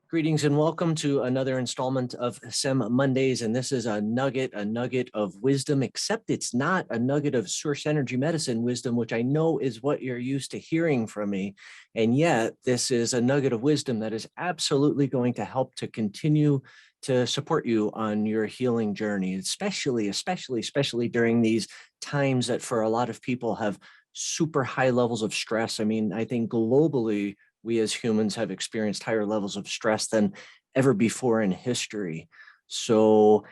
Greetings and welcome to another installment of SEM Mondays. And this is a nugget of wisdom, except it's not a nugget of source energy medicine wisdom, which I know is what you're used to hearing from me. And yet this is a nugget of wisdom that is absolutely going to help to continue to support you on your healing journey, especially during these times that for a lot of people have super high levels of stress. I mean, I think globally, we as humans have experienced higher levels of stress than ever before in history. So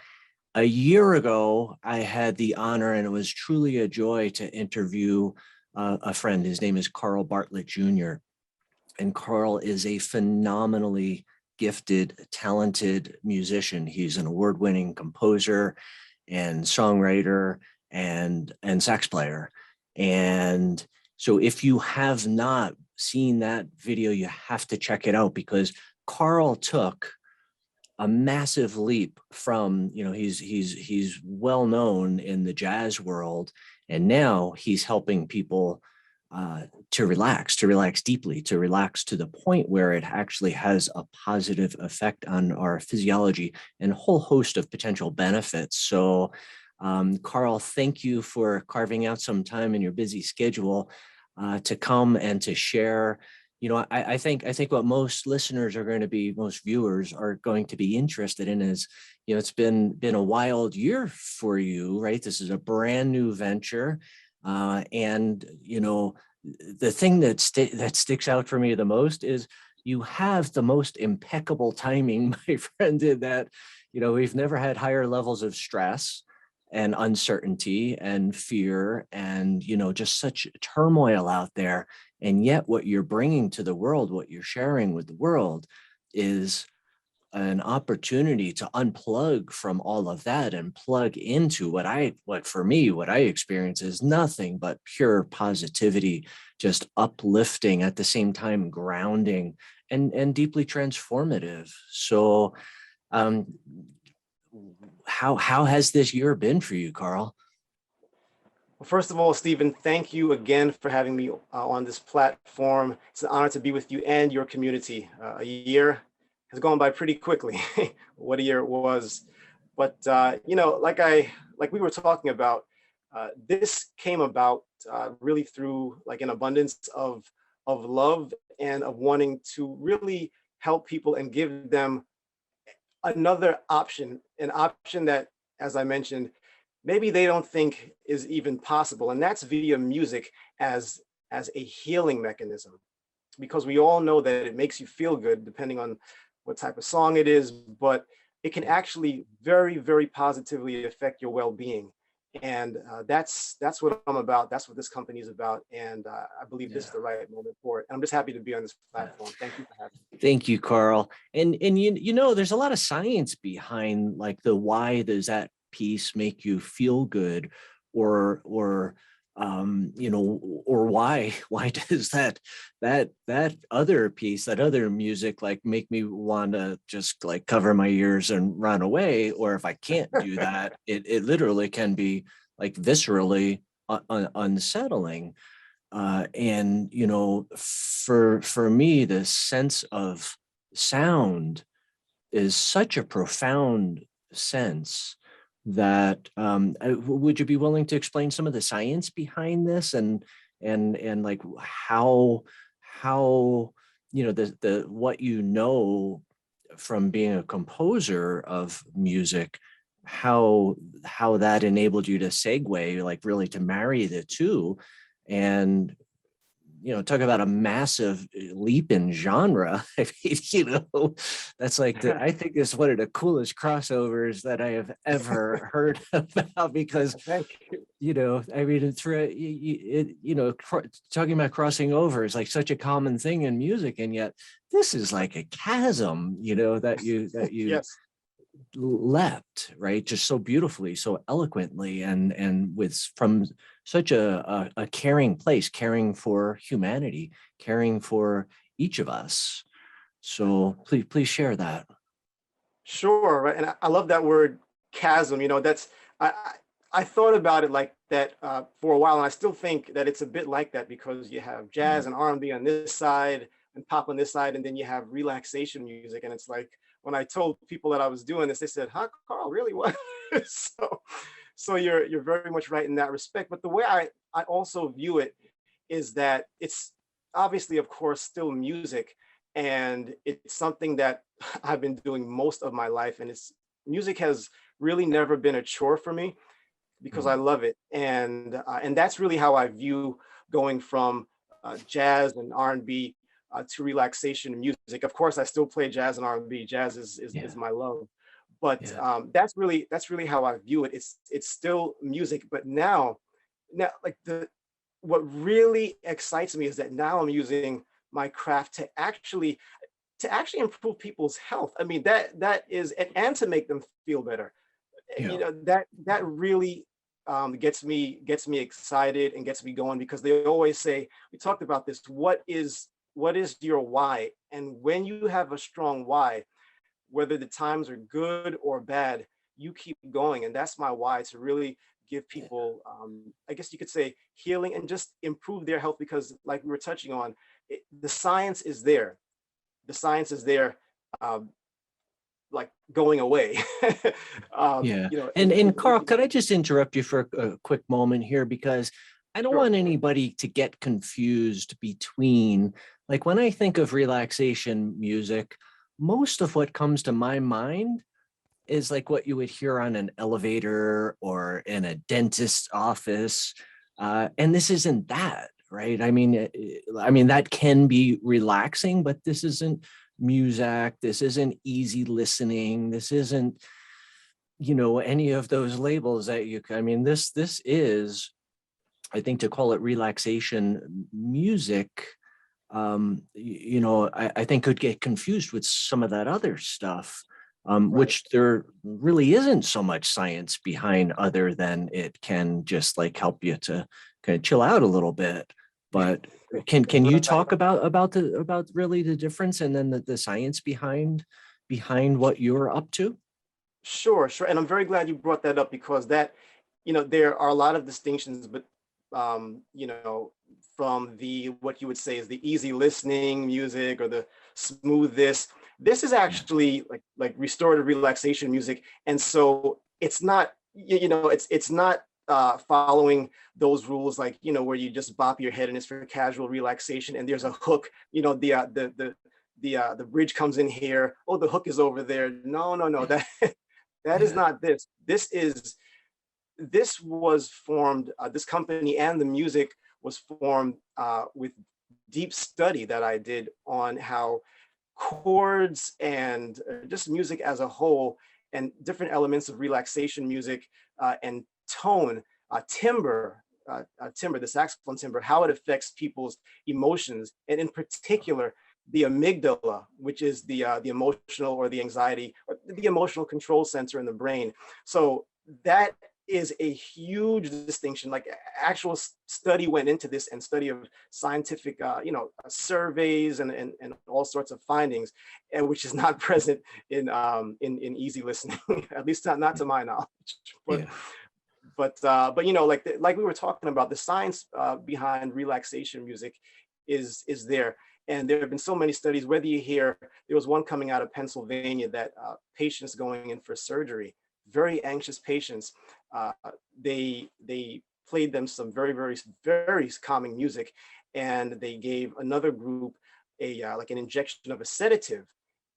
a year ago, I had the honor, and it was truly a joy to interview a friend. His name is Carl Bartlett Jr. And Carl is a phenomenally gifted, talented musician. He's an award-winning composer and songwriter and sax player. And so if you have not seen that video, you have to check it out, because Carl took a massive leap from, he's well known in the jazz world, and now he's helping people to relax deeply, to relax to the point where it actually has a positive effect on our physiology and a whole host of potential benefits. So Carl, thank you for carving out some time in your busy schedule to come and to share. I think what most listeners are going to be, most viewers are going to be interested in is, it's been a wild year for you, right? This is a brand new venture. And the thing that sticks out for me the most is you have the most impeccable timing, my friend, in that, we've never had higher levels of stress and uncertainty and fear and, just such turmoil out there. And yet what you're bringing to the world, what you're sharing with the world, is an opportunity to unplug from all of that and plug into what for me, what I experience is nothing but pure positivity, just uplifting, at the same time grounding and deeply transformative. So how has this year been for you, Carl? Well, first of all, Stephen, thank you again for having me on this platform. It's an honor to be with you and your community. A year has gone by pretty quickly. What a year it was. But like we were talking about, this came about really through like an abundance of love and of wanting to really help people and give them another option, an option that, as I mentioned, maybe they don't think is even possible, and that's via music as a healing mechanism, because we all know that it makes you feel good depending on what type of song it is, but it can actually very, very positively affect your well-being. And that's what I'm about. That's what this company is about. And I believe this is the right moment for it. And I'm just happy to be on this platform. Thank you for having me. Thank you, Carl. And there's a lot of science behind, like, the why does that piece make you feel good, or why does that other piece, that other music, like, make me want to just like cover my ears and run away? Or if I can't do that, it literally can be like viscerally unsettling. And for me, the sense of sound is such a profound sense that would you be willing to explain some of the science behind this, and like how the what from being a composer of music, how that enabled you to segue, like, really to marry the two, and talk about a massive leap in genre. I mean, that's like I think it's one of the coolest crossovers that I have ever heard about, because, Thank you. I mean, talking about crossing over is like such a common thing in music, and yet this is like a chasm, that you Yes. leapt, right, just so beautifully, so eloquently, and with from such a caring place, caring for humanity, caring for each of us. So please share that. Sure, right. And I love that word chasm. That's I thought about it like that for a while, and I still think that it's a bit like that, because you have jazz and R&B on this side, and pop on this side, and then you have relaxation music. And it's like, when I told people that I was doing this, they said, "Huh, Carl, really? What?" so so you're very much right in that respect. But the way I also view it is that it's obviously, of course, still music, and it's something that I've been doing most of my life, and it's music has really never been a chore for me because I Mm. love it, and that's really how I view going from jazz and R&B to relaxation music. Of course, I still play jazz and R&B. Jazz is Yeah, my love, but yeah, that's really how I view it. It's still music, but now like the what really excites me is that now I'm using my craft to actually improve people's health. I mean, that is, and to make them feel better. yeah, That really gets me excited and gets me going, because they always say, we talked about this, what is your why? And when you have a strong why, whether the times are good or bad, you keep going. And that's my why, to really give people, I guess you could say, healing and just improve their health, because like we were touching on, the science is there. The science is there, um, like going away. yeah. You know, And Carl, could I just interrupt you for a quick moment here, because I don't sure. want anybody to get confused between, like, when I think of relaxation music, most of what comes to my mind is like what you would hear on an elevator or in a dentist's office. And this isn't that, right? I mean, that can be relaxing, but this isn't music. This isn't easy listening. This isn't, any of those labels that I mean, this is, I think, to call it relaxation music, I think could get confused with some of that other stuff, Right. which there really isn't so much science behind, other than it can just like help you to kind of chill out a little bit. But can you Right. talk about really the difference, and then the science behind what you're up to? Sure, sure. And I'm very glad you brought that up, because there are a lot of distinctions, but from the what you would say is the easy listening music, or the smooth this. This is Yeah, actually like restorative relaxation music. And so it's not, it's not following those rules, like, where you just bop your head and it's for casual relaxation and there's a hook, the bridge comes in here. Oh, the hook is over there. No, no, no. yeah, That is yeah, not this. This was formed. This company and the music was formed with deep study that I did on how chords and just music as a whole, and different elements of relaxation music, and tone, timbre, the saxophone timbre, how it affects people's emotions, and in particular the amygdala, which is the emotional, or the anxiety, or the emotional control center in the brain. So that is a huge distinction. Like, actual study went into this, and study of scientific, surveys, and all sorts of findings, and which is not present in easy listening, at least not to my knowledge. But yeah, like we were talking about, the science behind relaxation music is there. And there have been so many studies, whether you hear, there was one coming out of Pennsylvania, that patients going in for surgery, very anxious patients, uh, they played them some very, very, very calming music, and they gave another group like an injection of a sedative,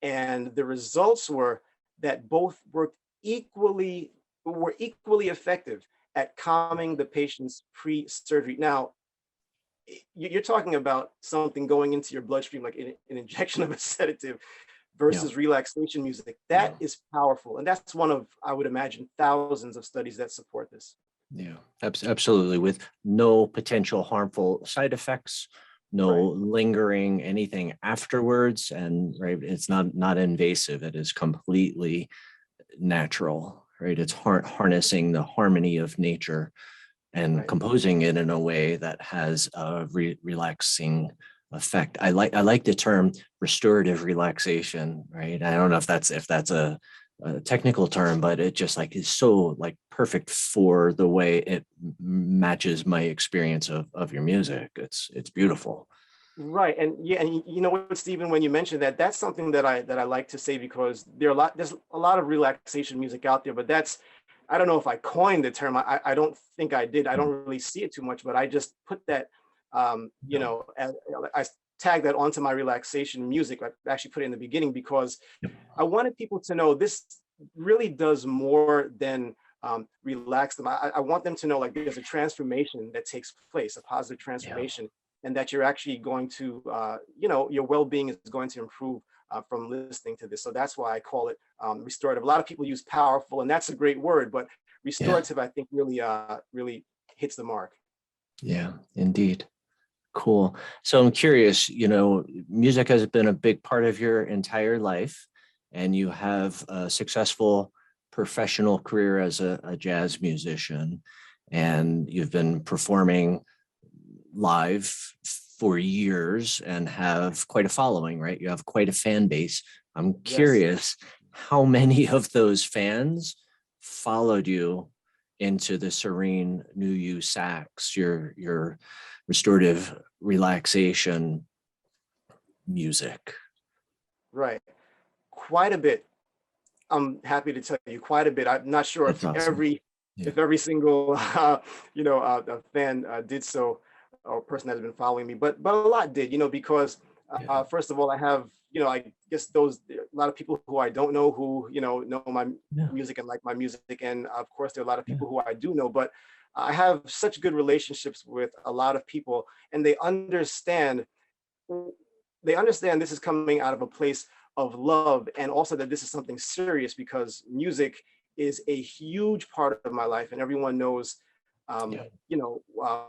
and the results were that both were equally effective at calming the patient's pre-surgery. Now, you're talking about something going into your bloodstream, like an injection of a sedative, yeah. versus relaxation music. That is powerful. And that's one of, I would imagine, thousands of studies that support this. Yeah, absolutely. With no potential harmful side effects, no Right. lingering anything afterwards, and right, it's not invasive. It is completely natural, right? It's harnessing the harmony of nature and Right. composing it in a way that has a relaxing effect. I like the term restorative relaxation, right? I don't know if that's a technical term, but it just like is so like perfect for the way it matches my experience of your music. It's beautiful. Right. And yeah, and you know what, Stephen, when you mentioned that, that's something that I like to say, because there's a lot of relaxation music out there, but that's, I don't know if I coined the term. I don't think I did. I don't Mm, really see it too much, but I just put that, you no. know, I tagged that onto my relaxation music. I actually put it in the beginning because Yep. I wanted people to know this really does more than relax them. I want them to know, like, there's a transformation that takes place, a positive Yeah. transformation, and that you're actually going to, you know, your well-being is going to improve from listening to this. So that's why I call it restorative. A lot of people use powerful, and that's a great word, but Yeah. restorative, I think, really hits the mark. Yeah. Indeed. Cool. So I'm curious, music has been a big part of your entire life, and you have a successful professional career as a jazz musician, and you've been performing live for years and have quite a following, right? You have quite a fan base. I'm Yes. curious how many of those fans followed you into the Serene New You Sax, your restorative relaxation music. Right. Quite a bit. I'm happy to tell you, quite a bit. I'm not sure That's awesome. Yeah. if every single fan did so, or person that's been following me, but a lot did, because Yeah. first of all, I have, I guess those a lot of people who I don't know who know my Yeah. music and like my music, and of course there are a lot of Yeah. people who I do know, but I have such good relationships with a lot of people, and they understand this is coming out of a place of love, and also that this is something serious, because music is a huge part of my life, and everyone knows Yeah.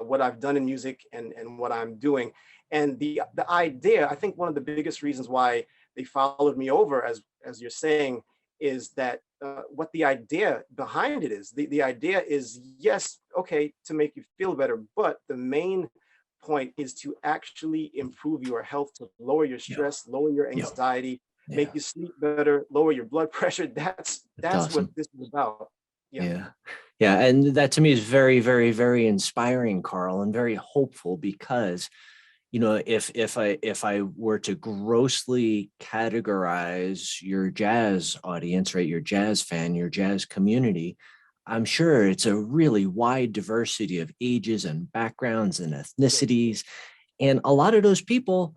what I've done in music, and what I'm doing. And the idea, I think one of the biggest reasons why they followed me over, as you're saying, is that what the idea behind it is. The idea is, yes, okay, to make you feel better, but the main point is to actually improve your health, to lower your Yeah. stress, lower your Yeah. anxiety, make Yeah. you sleep better, lower your blood pressure. That's That's what awesome. this is about. Yeah. Yeah. Yeah. And that to me is very, very, very inspiring, Carl, and very hopeful because, if I were to grossly categorize your jazz audience, right, your jazz fan, your jazz community, I'm sure it's a really wide diversity of ages and backgrounds and ethnicities. And a lot of those people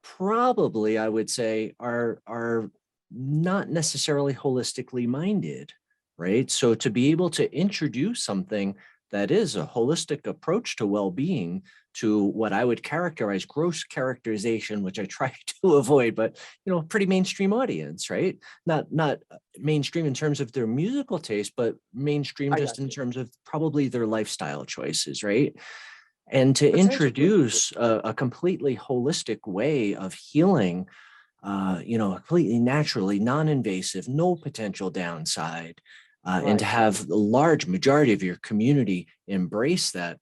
probably, I would say, are not necessarily holistically minded, right? So to be able to introduce something that is a holistic approach to well-being, to what I would characterize gross characterization, which I try to avoid, but pretty mainstream audience, right? Not mainstream in terms of their musical taste, but mainstream I just got in you. terms of probably their lifestyle choices, right? And to Potentially. introduce a completely holistic way of healing, completely naturally, non-invasive, no potential downside, and to Right. have the large majority of your community embrace that,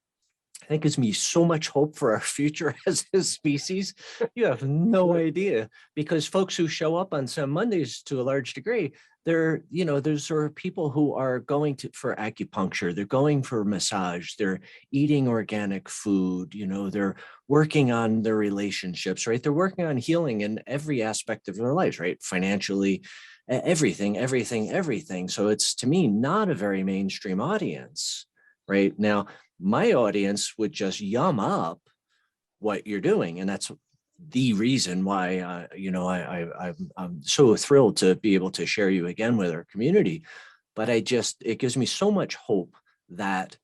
I think gives me so much hope for our future as a species. You have no Good. idea, because folks who show up on some Mondays to a large degree, there's sort of people who are going for acupuncture, they're going for massage, they're eating organic food, they're working on their relationships, right? They're working on healing in every aspect of their lives, right? Financially, everything, everything, everything. So it's, to me, not a very mainstream audience right now. My audience would just yum up what you're doing, and that's the reason why I'm so thrilled to be able to share you again with our community. But it gives me so much hope that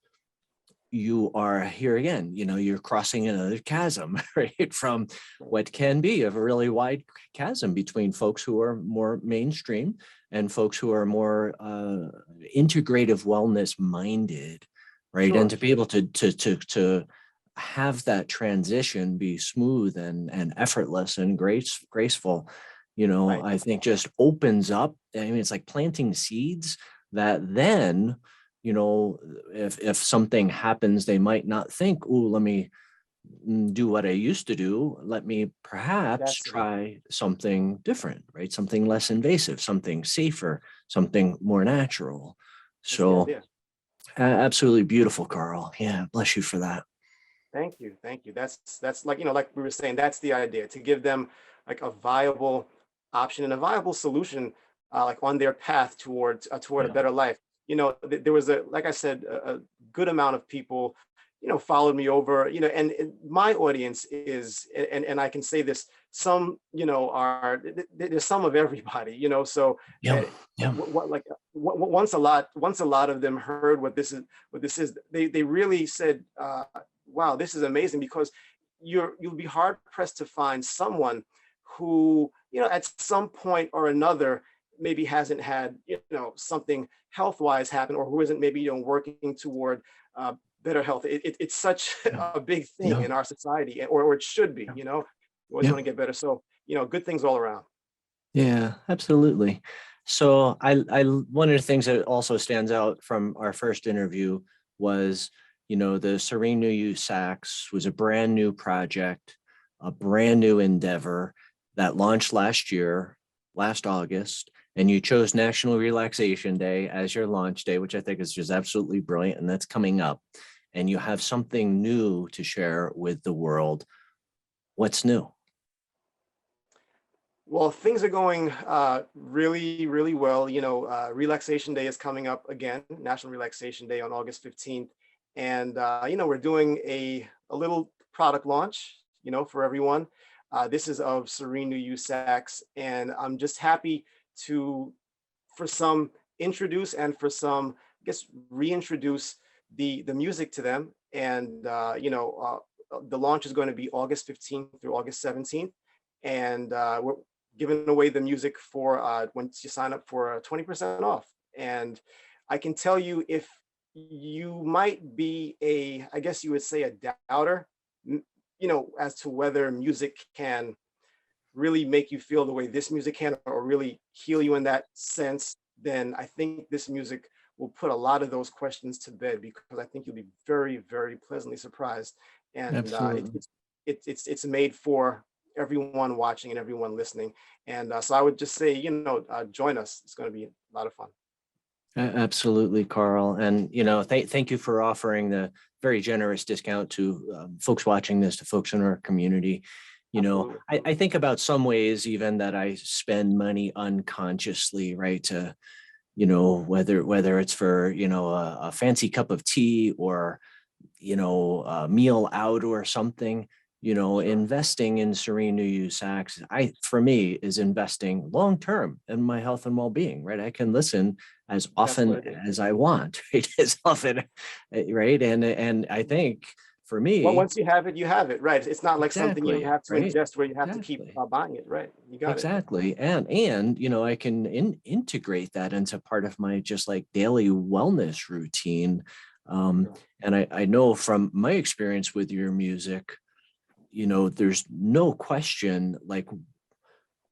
you are here again. You're crossing another chasm, right, from what can be a really wide chasm between folks who are more mainstream and folks who are more integrative wellness minded, right? And Sure. to be able to have that transition be smooth and effortless and graceful, Right. I think just opens up. I mean, it's like planting seeds that then, if something happens, they might not think, "Oh, let me do what I used to do. Let me perhaps That's it. try something different, right? Something less invasive, something safer, something more natural." That's the So idea. absolutely beautiful, Carl. Yeah, bless you for that. Thank you. That's like, like we were saying, that's the idea, to give them like a viable option and a viable solution, like on their path toward a Yeah. better life. There was like I said, a good amount of people, followed me over, and my audience is, and I can say this, some, are, there's some of everybody, so Yeah. Yeah. what like once a lot of them heard what this is, they really said, wow, this is amazing, because you'll be hard pressed to find someone who, at some point or another, maybe hasn't had, something health wise happen, or who isn't maybe, working toward better health. It's such Yeah. a big thing Yeah. in our society, or it should be. Yeah. We always Yeah. want to get better. So, good things all around. Yeah, absolutely. So one of the things that also stands out from our first interview was, the Serene New You Sax was a brand new project, a brand new endeavor that launched last August, and you chose National Relaxation Day as your launch day, which I think is just absolutely brilliant. And that's coming up. And you have something new to share with the world. What's new? Well, things are going really, really well. Relaxation Day is coming up again, National Relaxation Day on August 15th. And, we're doing a little product launch, for everyone. This is of Serene New You Sax. And I'm just happy to, for some, introduce, and for some, I guess, reintroduce the music to them. And, the launch is going to be August 15th through August 17th. And we're giving away the music for once you sign up for 20% off. And I can tell you, if you might be I guess you would say, a doubter, as to whether music can really make you feel the way this music can, or really heal you in that sense, then I think this music will put a lot of those questions to bed, because I think you'll be very, very pleasantly surprised. And Absolutely. it's made for everyone watching and everyone listening. And so I would just say, join us. It's going to be a lot of fun. Absolutely, Carl. And, thank you for offering the very generous discount to folks watching this, to folks in our community. Absolutely. I think about some ways even that I spend money unconsciously, right? To, whether it's for, a fancy cup of tea, or, a meal out or something. Sure. Investing in Serene New You Sax, for me, is investing long term in my health and well being. Right, I can listen as That's what often it is. as I want. Right, as often, right, and I think for Well, me, once you have it, you have it, right? It's not like something you exactly, have to right, ingest, where you have to keep exactly. buying it, right? You got it. Exactly. And I can integrate that into part of my just like daily wellness routine. Um, Sure. and I know from my experience with your music, there's no question, like,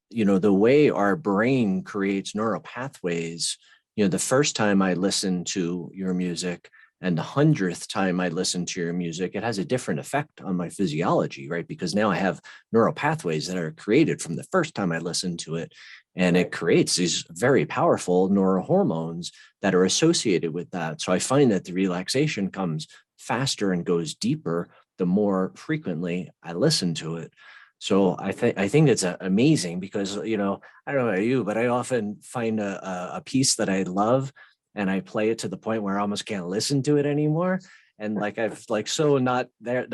the way our brain creates neural pathways, the first time I listen to your music and the 100th time I listen to your music, it has a different effect on my physiology, right? Because now I have neural pathways that are created from the first time I listen to it. And it Right. creates these very powerful neurohormones that are associated with that. So I find that the relaxation comes faster and goes deeper the more frequently I listen to it. So I think it's amazing, because I don't know about you, but I often find a piece that I love, and I play it to the point where I almost can't listen to it anymore. And like I've like so not there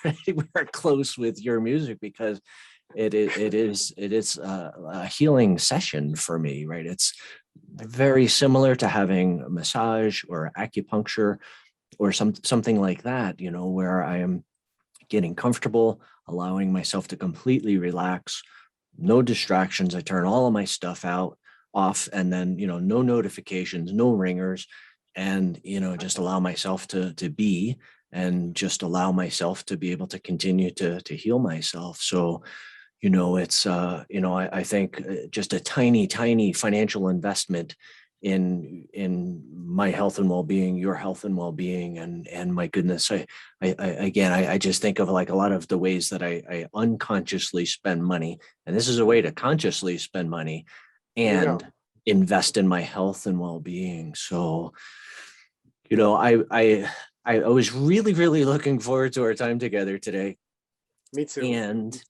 anywhere close with your music, because it is a healing session for me, right? It's very similar to having a massage or acupuncture or something like that, where I am getting comfortable, allowing myself to completely relax, no distractions. I turn all of my stuff off, and then, no notifications, no ringers, and, just allow myself to be, and just allow myself to be able to continue to heal myself. So, it's I think just a tiny, tiny financial investment in my health and well-being, your health and well-being. And my goodness, I just think of like a lot of the ways that I unconsciously spend money, and this is a way to consciously spend money There you and go. invest in my health and well-being. So, I I was really, really looking forward to our time together today. Me too. And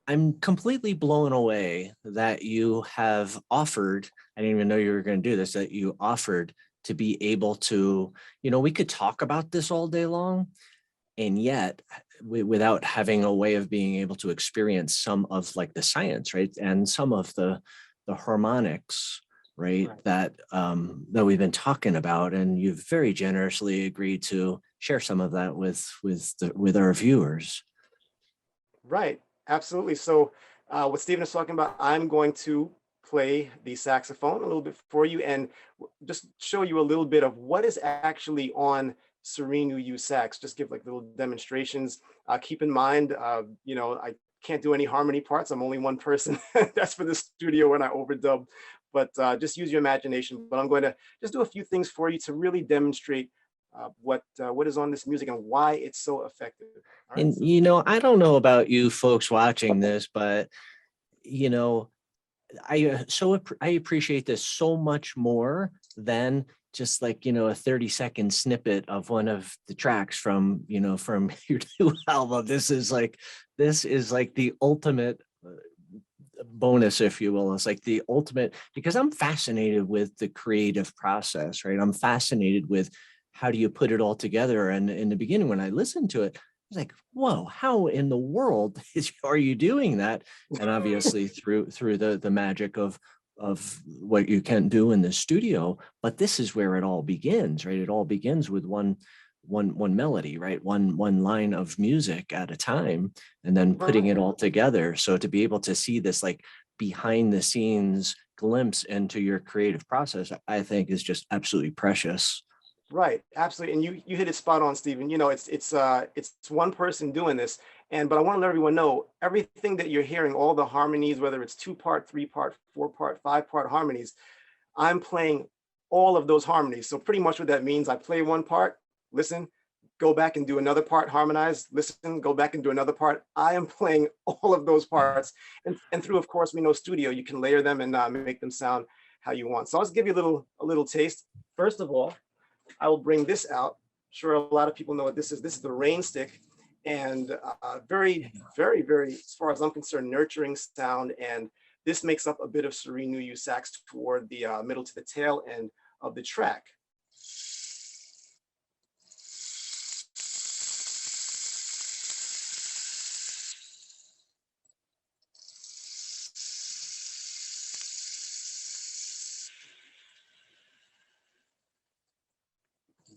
I'm completely blown away that you have offered, I didn't even know you were going to do this, that you offered to be able to, we could talk about this all day long, and yet without having a way of being able to experience some of like the science, right? And some of the harmonics, right? Right. That we've been talking about. And you've very generously agreed to share some of that with our viewers. Right, absolutely. So what Stephen is talking about, I'm going to play the saxophone a little bit for you and just show you a little bit of what is actually on Serene New You Sax. Just give like little demonstrations. Keep in mind, I can't do any harmony parts. I'm only one person. That's for the studio when I overdub. But just use your imagination. But I'm going to just do a few things for you to really demonstrate what is on this music and why it's so effective. All right. And, So I don't know about you folks watching this, but, you know, I appreciate this so much more than just like, a 30-second snippet of one of the tracks from your new album. This is like the ultimate bonus, if you will. It's like the ultimate, because I'm fascinated with the creative process, right? I'm fascinated with how do you put it all together. And in the beginning, when I listened to it, I was like, whoa, how in the world are you doing that? And obviously through the magic of what you can do in the studio. But this is where it all begins, right? It all begins with one melody, right? One line of music at a time, and then putting it all together. So to be able to see this like behind the scenes glimpse into your creative process, I think is just absolutely precious. right, absolutely, and you hit it spot on, Stephen. It's one person doing this, but I want to let everyone know everything that you're hearing, all the harmonies, whether it's 2-part, 3-part, 4-part, 5-part harmonies, I'm playing all of those harmonies. So pretty much what that means, I play one part, listen, go back and do another part, harmonize, listen, go back and do another part. I am playing all of those parts, and through, of course, we know studio, you can layer them and make them sound how you want. So I'll just give you a little taste. First of all, I will bring this out. Sure, a lot of people know what this is. This is the rain stick, and very, very, very, as far as I'm concerned, nurturing sound. And this makes up a bit of Serene New You Sax toward the middle to the tail end of the track.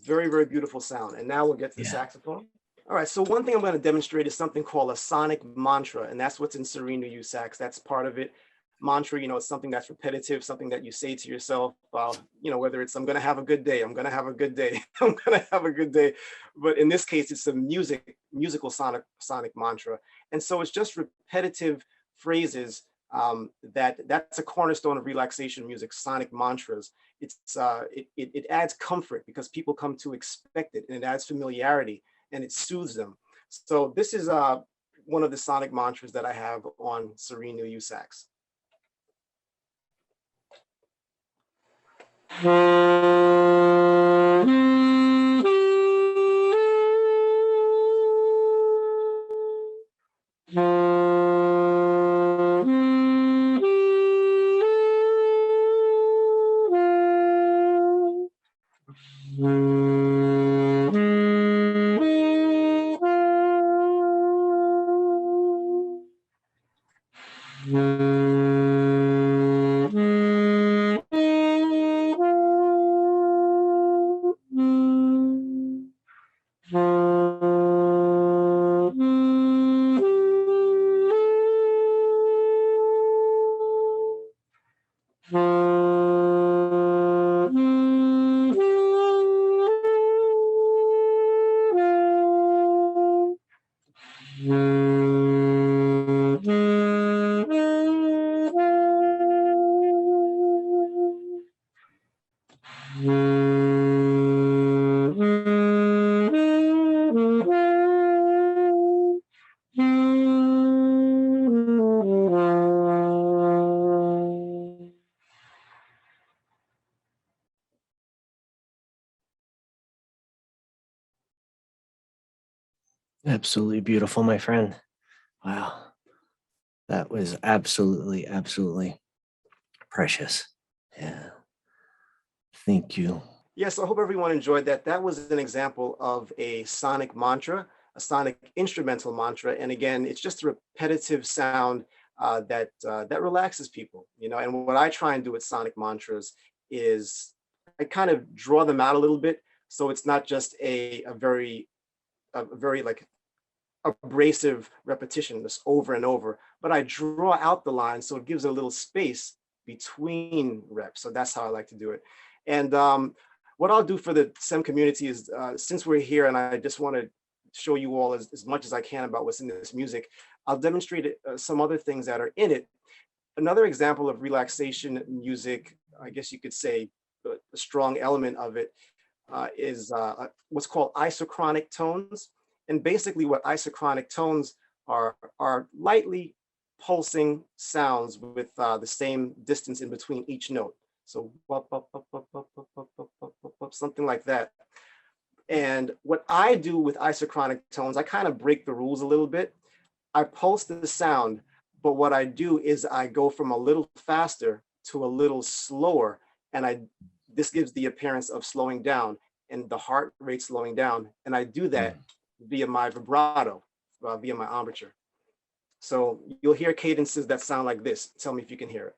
Very, very beautiful sound. And now we'll get to the saxophone. All right, so one thing I'm going to demonstrate is something called a sonic mantra, and that's what's in Serene New You Sax. That's part of it. Mantra, it's something that's repetitive, something that you say to yourself, whether it's I'm going to have a good day, I'm going to have a good day, I'm going to have a good day. But in this case, it's a musical sonic mantra. And so it's just repetitive phrases that's a cornerstone of relaxation music, sonic mantras. It adds comfort because people come to expect it, and it adds familiarity and it soothes them. So this is one of the sonic mantras that I have on Serene New You Sax. Absolutely beautiful, my friend. Wow. That was absolutely, absolutely precious. Yeah. Thank you. Yes, I hope everyone enjoyed that. That was an example of a sonic mantra, a sonic instrumental mantra. And again, it's just a repetitive sound that relaxes people, you know. And what I try and do with sonic mantras is I kind of draw them out a little bit, so it's not just a very like abrasive repetition, just over and over, but I draw out the line so it gives a little space between reps. So that's how I like to do it. And what I'll do for the SEM community is, since we're here and I just want to show you all as much as I can about what's in this music, I'll demonstrate some other things that are in it. Another example of relaxation music, I guess you could say a strong element of it, is what's called isochronic tones. And basically what isochronic tones are lightly pulsing sounds with the same distance in between each note. So something like that. And what I do with isochronic tones, I kind of break the rules a little bit. I pulse the sound, but what I do is I go from a little faster to a little slower, and this gives the appearance of slowing down and the heart rate slowing down. And I do that Mm. via my vibrato, via my embouchure. So you'll hear cadences that sound like this. Tell me if you can hear it.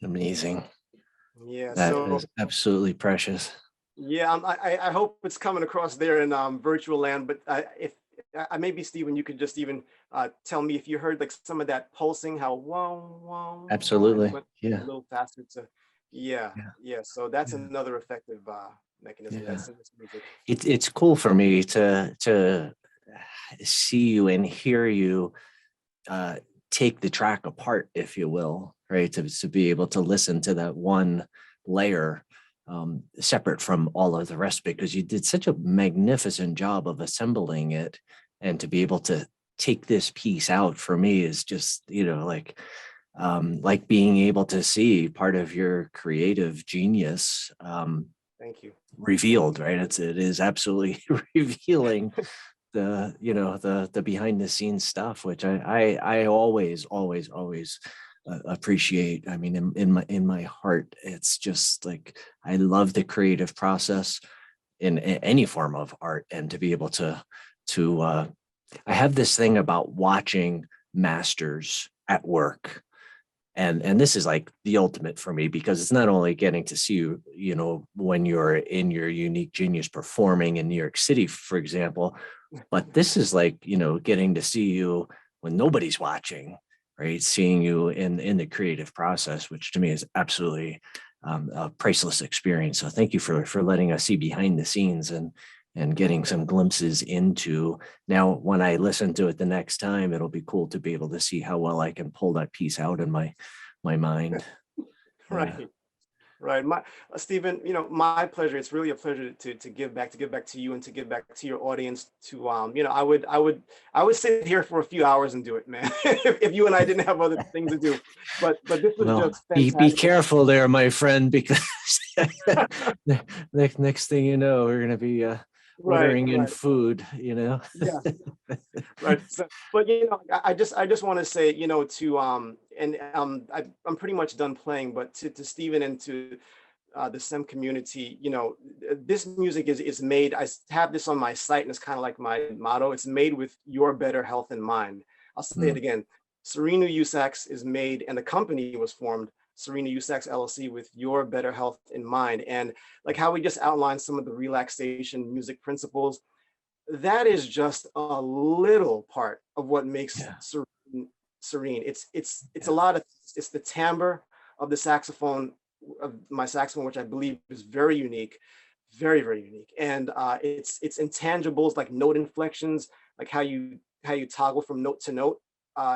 Amazing. Yeah, That so is absolutely precious. yeah, I hope it's coming across there in virtual land. But if maybe Stephen, you could just even tell me if you heard like some of that pulsing, how wow wow wow, and it Absolutely. went a Yeah. little faster to, yeah, Yeah. yeah. So that's Yeah. another effective mechanism Yeah. that's in this music. It's cool for me to see you and hear you uh, take the track apart, if you will, right? To be able to listen to that one layer separate from all of the rest, because you did such a magnificent job of assembling it, and to be able to take this piece out for me is just, like being able to see part of your creative genius Thank you. Thank revealed, right? It is absolutely revealing the behind the scenes stuff, which I always appreciate. I mean, in my heart, it's just like I love the creative process in any form of art, and to be able to I have this thing about watching masters at work, and this is like the ultimate for me, because it's not only getting to see you, when you're in your unique genius performing in New York City, for example, you. but this is like, getting to see you when nobody's watching, right? Seeing you in the creative process, which to me is absolutely a priceless experience. So thank you for letting us see behind the scenes, and getting some glimpses into. Now, when I listen to it the next time, it'll be cool to be able to see how well I can pull that piece out in my mind. Yeah. Right. Right. Stephen, my pleasure. It's really a pleasure to give back to you and to give back to your audience. I would sit here for a few hours and do it, man, if you and I didn't have other things to do. But this was Well, just be fantastic. careful there, my friend, because next thing you know, we're gonna be Right, ordering in right. food. Yeah, right. So, but I just want to say, to and I'm pretty much done playing, but to Stephen and to the STEM community, this music is made. Have this on my site, and it's kind of like my motto. It's made with your better health in mind. I'll say it Mm, again. Serene New You Sax is made, and the company was formed, Serene New You Sax LLC, with your better health in mind. And like how we just outlined some of the relaxation music principles, that is just a little part of what makes Yeah. Serene. It's Yeah. a lot of, it's the timbre of the saxophone, of my saxophone, which I believe is very unique, very, very unique. And it's intangibles like note inflections, like how you toggle from note to note.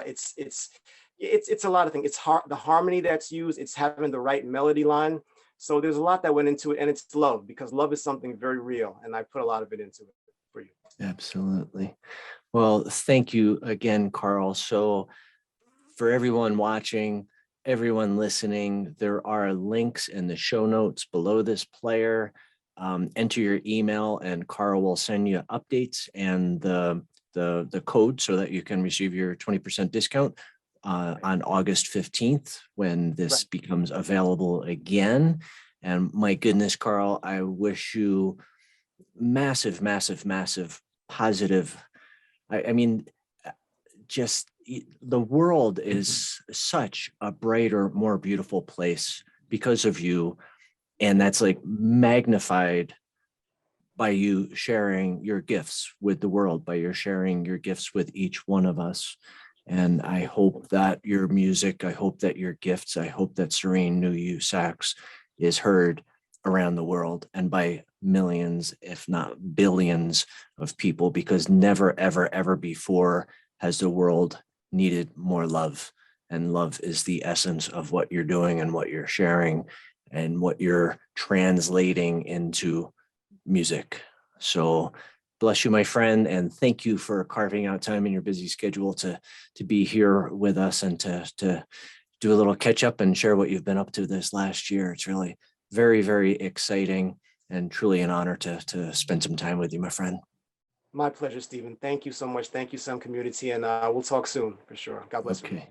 It's a lot of things. It's the harmony that's used. It's having the right melody line. So there's a lot that went into it, and it's love, because love is something very real, and I put a lot of it into it for you. Absolutely. Well, thank you again, Carl. So for everyone watching, everyone listening, there are links in the show notes below this player. Enter your email and Carl will send you updates and the code so that you can receive your 20% discount on August 15th when this becomes available again. And my goodness, Carl, I wish you massive, massive, massive positive. I mean, just the world is such a brighter, more beautiful place because of you. And that's like magnified by you sharing your gifts with the world, by your sharing your gifts with each one of us. And I hope that your music, I hope that your gifts, I hope that Serene New You Sax is heard around the world and by millions, if not billions of people, because never, ever, ever before has the world needed more love. And love is the essence of what you're doing and what you're sharing and what you're translating into music. So bless you, my friend, and thank you for carving out time in your busy schedule to be here with us and to do a little catch up and share what you've been up to this last year. It's really very, very exciting and truly an honor to spend some time with you, my friend. My pleasure, Stephen. Thank you so much. Thank you, Some Community, and we'll talk soon for sure. God bless you. Okay.